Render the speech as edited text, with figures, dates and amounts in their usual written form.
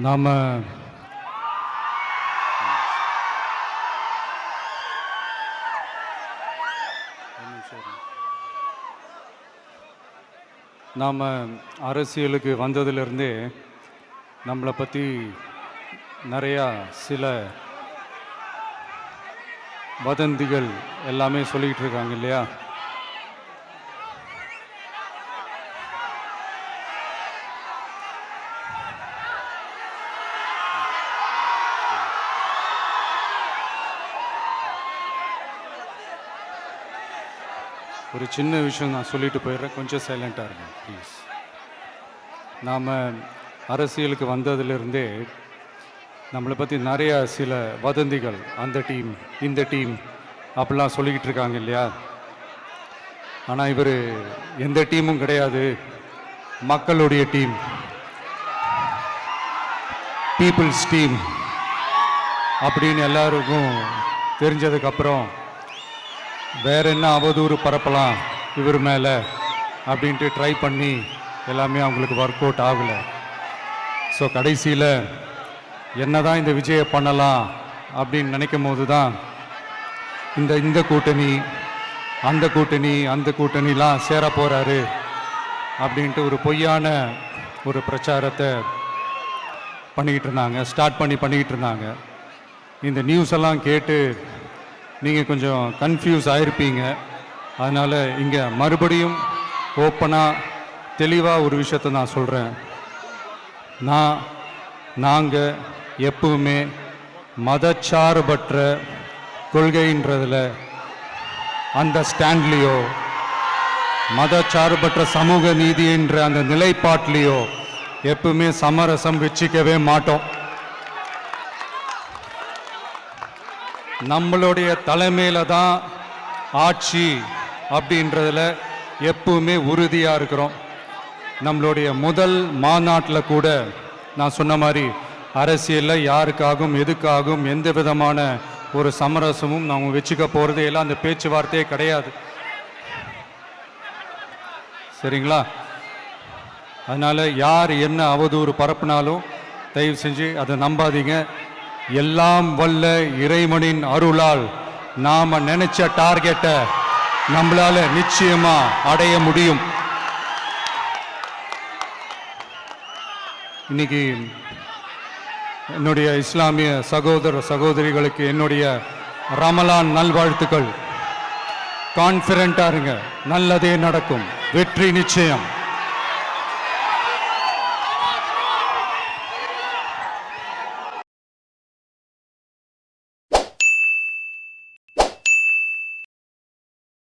நாம் அரசியலுக்கு வந்ததிலிருந்தே நம்மளை பற்றி நிறையா சில வதந்திகள் எல்லாமே சொல்லிக்கிட்டு இருக்காங்க இல்லையா? ஒரு சின்ன விஷயம் நான் சொல்லிட்டு போயிடுறேன், கொஞ்சம் சைலண்ட்டாக இருங்க ப்ளீஸ். நாம் அரசியலுக்கு வந்ததிலிருந்தே நம்மளை பற்றி நிறையா சில வதந்திகள், அந்த டீம் இந்த டீம் அப்படிலாம் சொல்லிக்கிட்டு இருக்காங்க இல்லையா? ஆனால் இவர் எந்த டீமும் கிடையாது, மக்களுடைய டீம், பீப்புள்ஸ் டீம் அப்படின்னு எல்லாருக்கும் தெரிஞ்சதுக்கப்புறம் வேற என்ன அவதூறு பரப்பலாம் இவர் மேலே அப்படின்ட்டு ட்ரை பண்ணி எல்லாமே அவங்களுக்கு ஒர்க் அவுட் ஆகலை. ஸோ கடைசியில் என்ன தான் இந்த விஜயை பண்ணலாம் அப்படின்னு நினைக்கும் போது தான் இந்த கூட்டணி அந்த கூட்டணிலாம் சேர போகிறாரு அப்படின்ட்டு ஒரு பொய்யான ஒரு பிரச்சாரத்தை பண்ணிக்கிட்டு இருந்தாங்க. இந்த நியூஸ் எல்லாம் கேட்டு நீங்கள் கொஞ்சம் கன்ஃபியூஸ் ஆகிருப்பீங்க. அதனால் இங்கே மறுபடியும் ஓப்பனாக தெளிவாக ஒரு விஷயத்தை நான் சொல்கிறேன். நாங்கள் எப்பவுமே மதச்சார்பற்ற கொள்கைன்றதில், அந்த ஸ்டாண்ட்லேயோ, மதச்சார்பற்ற சமூக நீதி என்ற அந்த நிலைப்பாட்டிலையோ எப்பவுமே சமரசம் வச்சுக்கவே மாட்டோம். நம்மளுடைய தலைமையில தான் ஆட்சி அப்படின்றதுல எப்பவுமே உறுதியாக இருக்கிறோம். நம்மளுடைய முதல் மாநாட்டில் கூட நான் சொன்ன மாதிரி அரசியலில் யாருக்காகவும் எதுக்காகவும் எந்த விதமான ஒரு சமரசமும் நாம் வச்சுக்க போகிறது எல்லாம் அந்த பேச்சுவார்த்தையே கிடையாது. சரிங்களா? அதனால் யார் என்ன அவதூறு பரப்புனாலும் தயவு செஞ்சு அதை நம்பாதீங்க. எல்லாம் வல்ல இறைவனின் அருளால் நாம நினைச்ச டார்கெட்டை நம்மளால நிச்சயமா அடைய முடியும். இன்னைக்கு என்னுடைய இஸ்லாமிய சகோதர சகோதரிகளுக்கு என்னுடைய ரமலான் நல்வாழ்த்துக்கள். கான்ஃபிடென்ட்டா இருங்க, நல்லதே நடக்கும், வெற்றி நிச்சயம்.